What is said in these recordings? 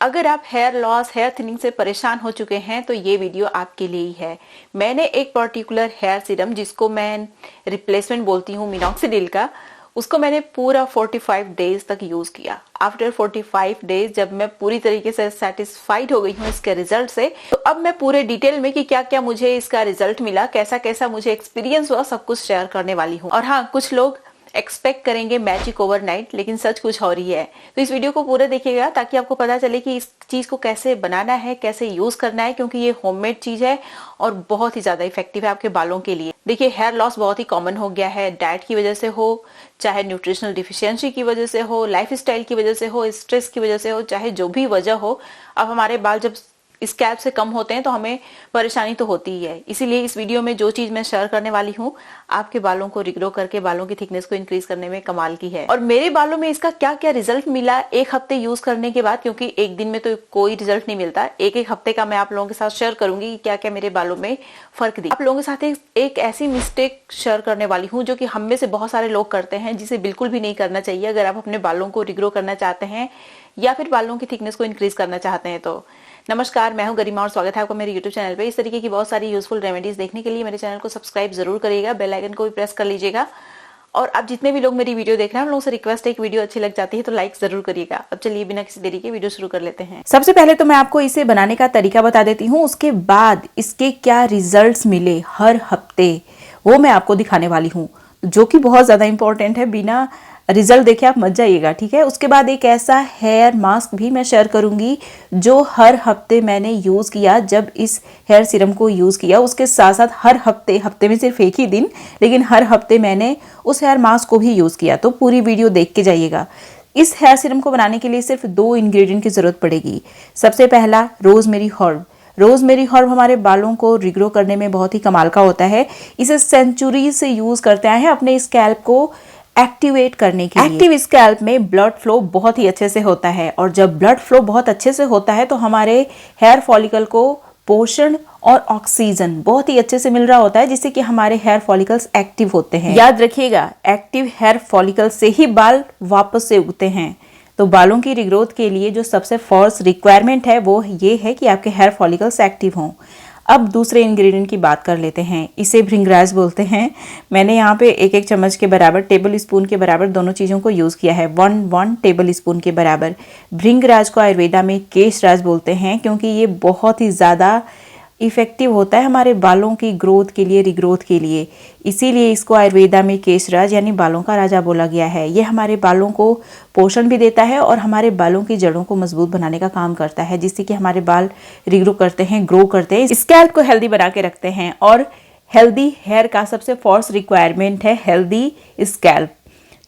अगर आप hair loss, hair thinning से परेशान हो चुके हैं तो ये वीडियो आपके लिए ही है। मैंने एक पर्टिकुलर हेयर सीरम, जिसको मैं रिप्लेसमेंट बोलती हूँ मिनॉक्सिडिल का, उसको मैंने पूरा 45 डेज तक यूज किया। आफ्टर 45 डेज जब मैं पूरी तरीके से सेटिस्फाइड हो गई हूँ इसके रिजल्ट से, तो अब मैं पूरे डिटेल में कि क्या क्या मुझे इसका रिजल्ट मिला, कैसा कैसा मुझे एक्सपीरियंस हुआ, सब कुछ शेयर करने वाली हूँ। और हाँ, कुछ लोग एक्सपेक्ट करेंगे मैजिक ओवरनाइट, लेकिन सच कुछ और ही है। तो इस वीडियो को पूरा देखिएगा ताकि आपको पता चले कि इस चीज को कैसे बनाना है, कैसे यूज करना है, क्योंकि ये होममेड चीज है और बहुत ही ज्यादा इफेक्टिव है आपके बालों के लिए। देखिए, हेयर लॉस बहुत ही कॉमन हो गया है, डाइट की वजह से हो, चाहे न्यूट्रिशनल डिफिशियंसी की वजह से हो, लाइफस्टाइल की वजह से हो, स्ट्रेस की वजह से हो, चाहे जो भी वजह हो। अब हमारे बाल जब स्कैल्प से कम होते हैं तो हमें परेशानी तो होती ही है। इसीलिए इस वीडियो में जो चीज मैं शेयर करने वाली हूँ, आपके बालों को रिग्रो करके बालों की थिकनेस को इंक्रीज करने में कमाल की है। और मेरे बालों में इसका क्या क्या रिजल्ट मिला एक हफ्ते यूज करने के बाद, क्योंकि एक दिन में तो कोई रिजल्ट नहीं मिलता, एक एक हफ्ते का मैं आप लोगों के साथ शेयर करूंगी कि क्या क्या मेरे बालों में फर्क दिखा। आप लोगों के साथ एक ऐसी मिस्टेक शेयर करने वाली हूँ जो कि हम में से बहुत सारे लोग करते हैं, जिसे बिल्कुल भी नहीं करना चाहिए अगर आप अपने बालों को रिग्रो करना चाहते हैं या फिर बालों की थिकनेस को इंक्रीज करना चाहते हैं। तो नमस्कार, मैं हूं गरिमा और स्वागत है आपका मेरे YouTube चैनल पे। इस तरीके की बहुत सारी यूजफुल रेमेडीज देखने के लिए मेरे चैनल को सब्सक्राइब जरूर करिएगा, बेल आइकन को भी प्रेस कर लीजिएगा। और आप जितने भी लोग मेरी वीडियो देख रहे हैं, उन लोगों से रिक्वेस्ट है, एक वीडियो अच्छी लग जाती है तो लाइक जरूर करिएगा। अब चलिए बिना किसी देरी के वीडियो शुरू कर लेते हैं। सबसे पहले तो मैं आपको इसे बनाने का तरीका बता देती हूँ, उसके बाद इसके क्या रिजल्ट्स मिले हर हफ्ते वो मैं आपको दिखाने वाली हूँ, जो कि बहुत ज़्यादा इंपॉर्टेंट है। बिना रिजल्ट देखे आप मत जाइएगा, ठीक है। उसके बाद एक ऐसा हेयर मास्क भी मैं शेयर करूंगी जो हर हफ्ते मैंने यूज़ किया। जब इस हेयर सीरम को यूज़ किया, उसके साथ साथ हर हफ्ते में सिर्फ एक ही दिन, लेकिन हर हफ्ते मैंने उस हेयर मास्क को भी यूज़ किया। तो पूरी वीडियो देख के जाइएगा। इस हेयर सीरम को बनाने के लिए सिर्फ 2 इंग्रेडिएंट की जरूरत पड़ेगी। सबसे पहला, रोजमेरी हर्ब। रोजमेरी हर्ब हमारे बालों को रिग्रो करने में बहुत ही कमाल का होता है। इसे सेंचुरी से यूज करते आए हैं अपने स्कैल्प को एक्टिवेट करने के लिए। एक्टिव स्कैल्प में ब्लड फ्लो बहुत ही अच्छे से होता है, और जब ब्लड फ्लो बहुत अच्छे से होता है तो हमारे हेयर फॉलिकल को पोषण और ऑक्सीजन बहुत ही अच्छे से मिल रहा होता है, जिससे कि हमारे हेयर फॉलिकल्स एक्टिव होते हैं। याद रखिएगा, एक्टिव हेयर फॉलिकल से ही बाल वापस से उगते हैं। तो बालों की रिग्रोथ के लिए जो सबसे फर्स्ट रिक्वायरमेंट है वो ये है कि आपके हेयर फॉलिकल्स एक्टिव हों। अब दूसरे इंग्रेडिएंट की बात कर लेते हैं। इसे भृंगराज बोलते हैं। मैंने यहाँ पे एक एक चम्मच के बराबर, टेबल स्पून के बराबर दोनों चीज़ों को यूज़ किया है। 1 टेबल स्पून के बराबर। भृंगराज को आयुर्वेदा में केशराज बोलते हैं, क्योंकि ये बहुत ही ज़्यादा इफेक्टिव होता है हमारे बालों की ग्रोथ के लिए, रिग्रोथ के लिए। इसीलिए इसको आयुर्वेदा में केशराज यानी बालों का राजा बोला गया है। ये हमारे बालों को पोषण भी देता है और हमारे बालों की जड़ों को मजबूत बनाने का काम करता है, जिससे कि हमारे बाल रिग्रो करते हैं, ग्रो करते हैं, स्कैल्प को हेल्दी बना के रखते हैं। और हेल्दी हेयर का सबसे फर्स्ट रिक्वायरमेंट है हेल्दी स्कैल्प।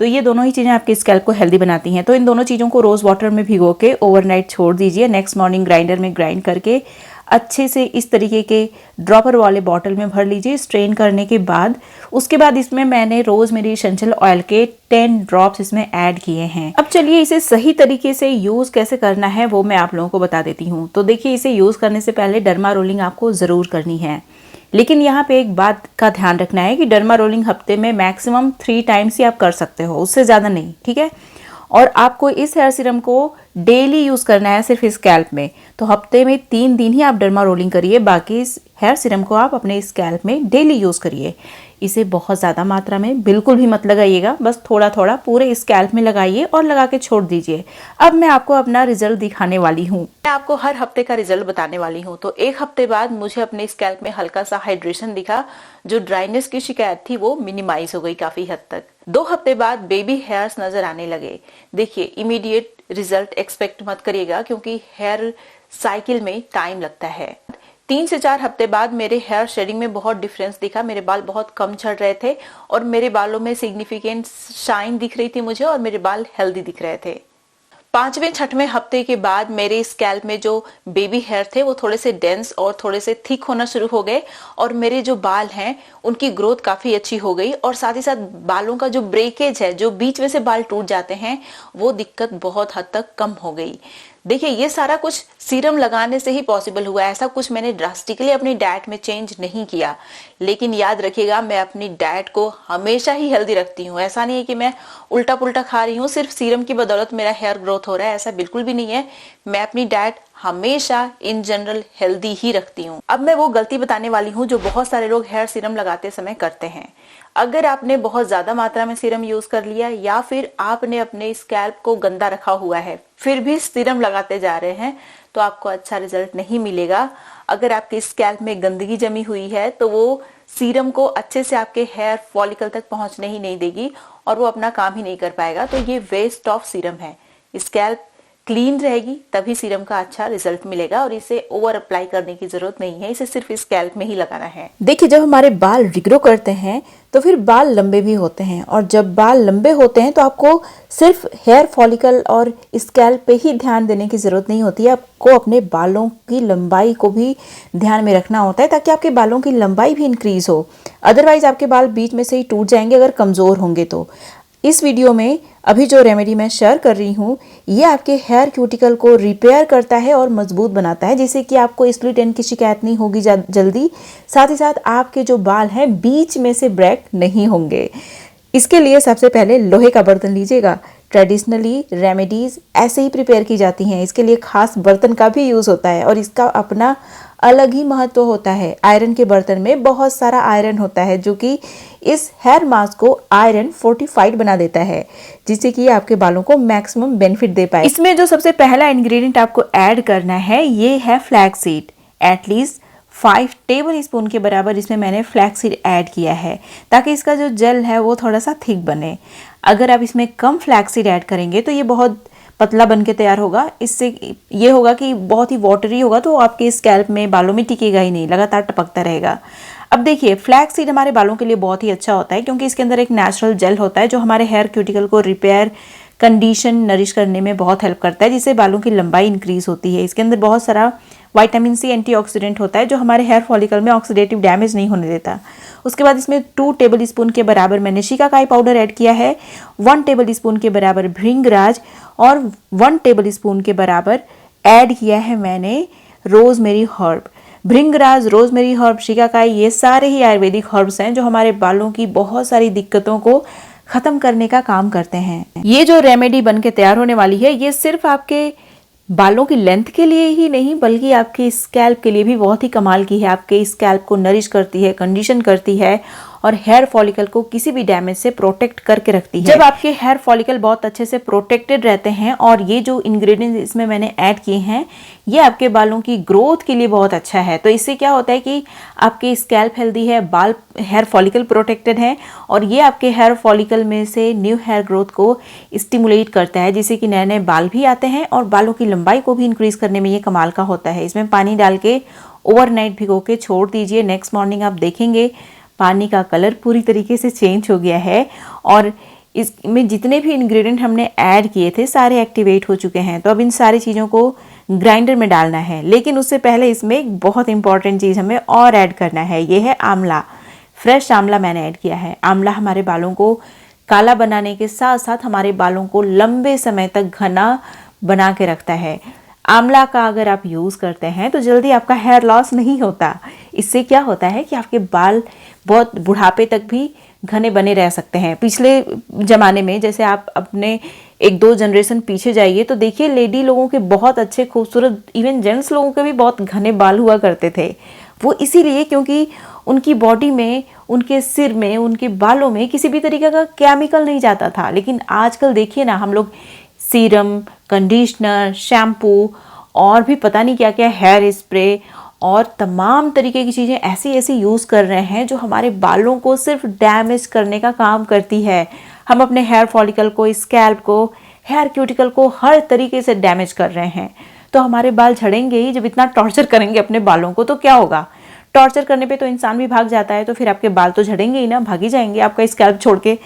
तो ये दोनों ही चीज़ें आपके स्कैल्प को हेल्दी बनाती हैं। तो इन दोनों चीज़ों को रोज़ वाटर में भिगो के ओवरनाइट छोड़ दीजिए। नेक्स्ट मॉर्निंग ग्राइंडर में ग्राइंड करके अच्छे से इस तरीके के ड्रॉपर वाले बॉटल में भर लीजिए। स्ट्रेन करने के बाद उसके बाद इसमें मैंने रोजमेरी एसेंशियल ऑयल के 10 ड्रॉप्स इसमें ऐड किए हैं। अब चलिए इसे सही तरीके से यूज़ कैसे करना है वो मैं आप लोगों को बता देती हूँ। तो देखिए, इसे यूज़ करने से पहले डर्मा रोलिंग आपको ज़रूर करनी है, लेकिन यहाँ पे एक बात का ध्यान रखना है कि डर्मा रोलिंग हफ्ते में मैक्सिमम 3 टाइम्स ही आप कर सकते हो, उससे ज़्यादा नहीं, ठीक है। और आपको इस हेयर सीरम को डेली यूज़ करना है सिर्फ स्कैल्प में। तो हफ्ते में 3 दिन ही आप डर्मा रोलिंग करिए, बाकी इस हेयर सीरम को आप अपने स्कैल्प में डेली यूज़ करिए। इसे बहुत ज़्यादा मात्रा में बिल्कुल भी मत लगाइएगा, बस थोड़ा थोड़ा पूरे स्कैल्प में लगाइए और लगा के छोड़ दीजिए। अब मैं आपको अपना रिजल्ट दिखाने वाली हूँ। मैं आपको हर हफ्ते का रिजल्ट बताने वाली हूँ। तो एक हफ्ते बाद मुझे अपने स्कैल्प में हल्का सा हाइड्रेशन दिखा, जो ड्राइनेस की शिकायत थी वो मिनिमाइज हो गई काफी हद तक। 2 हफ्ते बाद बेबी हेयर्स नजर आने लगे। देखिए, इमीडिएट रिजल्ट एक्सपेक्ट मत करिएगा, क्योंकि हेयर साइकिल में टाइम लगता है। 3 से 4 हफ्ते बाद मेरे हेयर शेडिंग में बहुत डिफरेंस दिखा। मेरे बाल बहुत कम झड़ रहे थे और मेरे बालों में सिग्निफिकेंट शाइन दिख रही थी मुझे, और मेरे बाल हेल्दी दिख रहे थे। 5वें 6वें हफ्ते के बाद मेरे स्कैल्प में जो बेबी हेयर थे वो थोड़े से डेंस और थोड़े से थिक होना शुरू हो गए, और मेरे जो बाल हैं उनकी ग्रोथ काफी अच्छी हो गई। और साथ ही साथ बालों का जो ब्रेकेज है, जो बीच में से बाल टूट जाते हैं, वो दिक्कत बहुत हद तक कम हो गई। देखिए ये सारा कुछ सीरम लगाने से ही पॉसिबल हुआ है, ऐसा कुछ मैंने ड्रास्टिकली अपनी डाइट में चेंज नहीं किया। लेकिन याद रखिएगा, मैं अपनी डाइट को हमेशा ही हेल्दी रखती हूँ। ऐसा नहीं है कि मैं उल्टा पुल्टा खा रही हूँ सिर्फ सीरम की बदौलत मेरा हेयर ग्रोथ हो रहा है, ऐसा बिल्कुल भी नहीं है। मैं अपनी डाइट हमेशा इन जनरल हेल्दी ही रखती हूँ। अब मैं वो गलती बताने वाली हूँ जो बहुत सारे लोग हेयर सीरम लगाते समय करते हैं। अगर आपने बहुत ज्यादा मात्रा में सीरम यूज कर लिया या फिर आपने अपने स्कैल्प को गंदा रखा हुआ है फिर भी सीरम लगाते जा रहे हैं तो आपको अच्छा रिजल्ट नहीं मिलेगा। अगर आपके स्कैल्प में गंदगी जमी हुई है तो वो सीरम को अच्छे से आपके हेयर फॉलिकल तक पहुंचने ही नहीं देगी और वो अपना काम ही नहीं कर पाएगा। तो ये वेस्ट ऑफ सीरम है। स्कैल्प क्लीन रहेगी तभी सीरम का अच्छा रिजल्ट मिलेगा और इसे ओवर अप्लाई करने की जरूरत नहीं है, इसे सिर्फ स्कैल्प में ही लगाना है। देखिए, जब हमारे बाल रिग्रो करते हैं तो फिर बाल लंबे भी होते हैं, और जब बाल लंबे होते हैं तो आपको सिर्फ हेयर फॉलिकल और स्कैल्प पे ही ध्यान देने की जरूरत नहीं होती है, आपको अपने बालों की लंबाई को भी ध्यान में रखना होता है ताकि आपके बालों की लंबाई भी इंक्रीज हो। अदरवाइज आपके बाल बीच में से ही टूट जाएंगे अगर कमजोर होंगे तो। इस वीडियो में अभी जो रेमेडी मैं शेयर कर रही हूँ ये आपके हेयर क्यूटिकल को रिपेयर करता है और मजबूत बनाता है, जिससे कि आपको स्प्लिट एंड की शिकायत नहीं होगी जल्दी। साथ ही साथ आपके जो बाल हैं बीच में से ब्रेक नहीं होंगे। इसके लिए सबसे पहले लोहे का बर्तन लीजिएगा। ट्रेडिशनली रेमेडीज ऐसे ही प्रिपेयर की जाती हैं, इसके लिए खास बर्तन का भी यूज़ होता है और इसका अपना अलग ही महत्व होता है। आयरन के बर्तन में बहुत सारा आयरन होता है जो कि इस हेयर मास्क को आयरन फोर्टिफाइड बना देता है, जिससे कि आपके बालों को मैक्सिमम बेनिफिट दे पाए। इसमें जो सबसे पहला इंग्रेडिएंट आपको ऐड करना है ये है flax seed. At least 5 table spoon के बराबर इसमें मैंने फ्लैक्स सीड ऐड किया है ताकि इसका जो जेल है वो थोड़ा सा थिक बने। अगर आप इसमें कम फ्लैक्स सीड ऐड करेंगे तो ये बहुत पतला बन के तैयार होगा। इससे ये होगा कि बहुत ही वाटरी होगा तो आपके स्कैल्प में बालों में टिकेगा ही नहीं, लगातार टपकता रहेगा। अब देखिए, फ्लैक्स सीड हमारे बालों के लिए बहुत ही अच्छा होता है क्योंकि इसके अंदर एक नेचुरल जेल होता है जो हमारे हेयर क्यूटिकल को रिपेयर, कंडीशन, नरिश करने में बहुत हेल्प करता है, जिससे बालों की लंबाई इंक्रीज होती है। इसके अंदर बहुत सारा विटामिन सी एंटीऑक्सीडेंट होता है जो हमारे हेयर फॉलिकल में ऑक्सीडेटिव डैमेज नहीं होने देता। उसके बाद इसमें 2 टेबल स्पून के बराबर मैंने शिकाकाई पाउडर ऐड किया है, 1 टेबल स्पून के बराबर भृंगराज और 1 टेबल स्पून के बराबर ऐड किया है मैंने रोजमेरी हर्ब। भृंगराज, रोजमेरी हर्ब, शिकाकाई ये सारे ही आयुर्वेदिक हर्ब्स हैं जो हमारे बालों की बहुत सारी दिक्कतों को खत्म करने का काम करते हैं। ये जो रेमेडी बन के तैयार होने वाली है ये सिर्फ आपके बालों की लेंथ के लिए ही नहीं बल्कि आपके स्कैल्प के लिए भी बहुत ही कमाल की है। आपके स्कैल्प को नरिश करती है, कंडीशन करती है और हेयर फॉलिकल को किसी भी डैमेज से प्रोटेक्ट करके रखती है। जब आपके हेयर फॉलिकल बहुत अच्छे से प्रोटेक्टेड रहते हैं और ये जो इंग्रेडिएंट्स इसमें मैंने ऐड किए हैं ये आपके बालों की ग्रोथ के लिए बहुत अच्छा है। तो इससे क्या होता है कि आपके स्कैल्प हेल्दी है, बाल, हेयर फॉलिकल प्रोटेक्टेड है और ये आपके हेयर फॉलिकल में से न्यू हेयर ग्रोथ को स्टिमुलेट करता है, जिससे कि नए नए बाल भी आते हैं और बालों की लंबाई को भी इंक्रीज करने में ये कमाल का होता है। इसमें पानी डाल के ओवरनाइट भिगो के छोड़ दीजिए। नेक्स्ट मॉर्निंग आप देखेंगे पानी का कलर पूरी तरीके से चेंज हो गया है और इसमें जितने भी इंग्रेडिएंट हमने ऐड किए थे सारे एक्टिवेट हो चुके हैं। तो अब इन सारी चीज़ों को ग्राइंडर में डालना है, लेकिन उससे पहले इसमें एक बहुत इंपॉर्टेंट चीज़ हमें और ऐड करना है, ये है आंवला। फ्रेश आंवला मैंने ऐड किया है। आंवला हमारे बालों को काला बनाने के साथ साथ हमारे बालों को लंबे समय तक घना बना के रखता है। आंवला का अगर आप यूज़ करते हैं तो जल्दी आपका हेयर लॉस नहीं होता। इससे क्या होता है कि आपके बाल बहुत बुढ़ापे तक भी घने बने रह सकते हैं। पिछले ज़माने में जैसे आप अपने 1-2 जनरेशन पीछे जाइए तो देखिए लेडी लोगों के बहुत अच्छे खूबसूरत, इवन जेंट्स लोगों के भी बहुत घने बाल हुआ करते थे। वो इसीलिए क्योंकि उनकी बॉडी में, उनके सिर में, उनके बालों में किसी भी तरीके का केमिकल नहीं जाता था। लेकिन आजकल देखिए ना, हम लोग सीरम, कंडीशनर, शैम्पू और भी पता नहीं क्या क्या, हेयर स्प्रे और तमाम तरीके की चीज़ें ऐसी ऐसी यूज़ कर रहे हैं जो हमारे बालों को सिर्फ डैमेज करने का काम करती है। हम अपने हेयर फॉलिकल को, स्कैल्प को, हेयर क्यूटिकल को हर तरीके से डैमेज कर रहे हैं। तो हमारे बाल झड़ेंगे ही। जब इतना टॉर्चर करेंगे अपने बालों को तो क्या होगा? टॉर्चर करने पे तो इंसान भी भाग जाता है, तो फिर आपके बाल तो झड़ेंगे ही ना, भाग ही जाएंगे आपका स्कैल्प छोड़ के।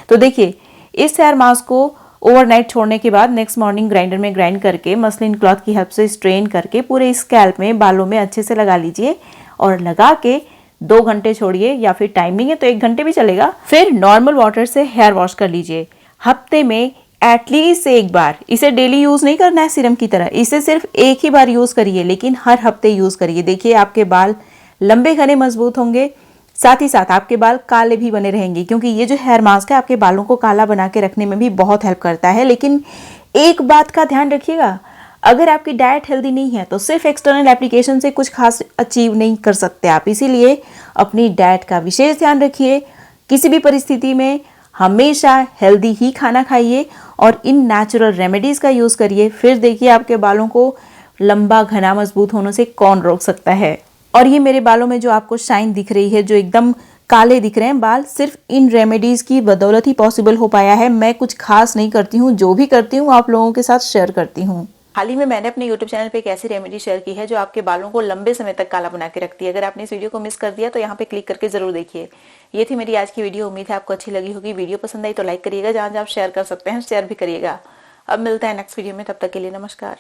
तो देखिए, इस हेयर मास्क को ओवरनाइट छोड़ने के बाद नेक्स्ट मॉर्निंग ग्राइंडर में ग्राइंड करके मसलिन क्लॉथ की हेल्प से स्ट्रेन करके पूरे स्कैल्प में, बालों में अच्छे से लगा लीजिए और लगा के 2 घंटे छोड़िए, या फिर टाइमिंग है तो 1 घंटे भी चलेगा। फिर नॉर्मल वाटर से हेयर वॉश कर लीजिए। हफ्ते में एटलीस्ट एक बार, इसे डेली यूज नहीं करना है सीरम की तरह, इसे सिर्फ एक ही बार यूज करिए, लेकिन हर हफ्ते यूज करिए। देखिए आपके बाल लंबे घने मजबूत होंगे, साथ ही साथ आपके बाल काले भी बने रहेंगे, क्योंकि ये जो हेयर मास्क है आपके बालों को काला बना के रखने में भी बहुत हेल्प करता है। लेकिन एक बात का ध्यान रखिएगा, अगर आपकी डाइट हेल्दी नहीं है तो सिर्फ एक्सटर्नल एप्लीकेशन से कुछ खास अचीव नहीं कर सकते आप। इसीलिए अपनी डाइट का विशेष ध्यान रखिए। किसी भी परिस्थिति में हमेशा हेल्दी ही खाना खाइए और इन नेचुरल रेमेडीज का यूज करिए। फिर देखिए आपके बालों को लंबा घना मजबूत होने से कौन रोक सकता है। और ये मेरे बालों में जो आपको शाइन दिख रही है, जो एकदम काले दिख रहे हैं बाल, सिर्फ इन रेमेडीज की बदौलत ही पॉसिबल हो पाया है। मैं कुछ खास नहीं करती हूँ, जो भी करती हूँ आप लोगों के साथ शेयर करती हूँ। हाल ही में मैंने अपने YouTube चैनल पे एक ऐसी रेमेडी शेयर की है जो आपके बालों को लंबे समय तक काला बना के रखती है। अगर आपने इस वीडियो को मिस कर दिया तो यहाँ पे क्लिक करके जरूर देखिए। ये थी मेरी आज की वीडियो, उम्मीद है आपको अच्छी लगी होगी। वीडियो पसंद आई तो लाइक करिएगा, जहाँ जहाँ आप शेयर कर सकते हैं शेयर भी करिएगा। अब मिलते हैं नेक्स्ट वीडियो में, तब तक के लिए नमस्कार।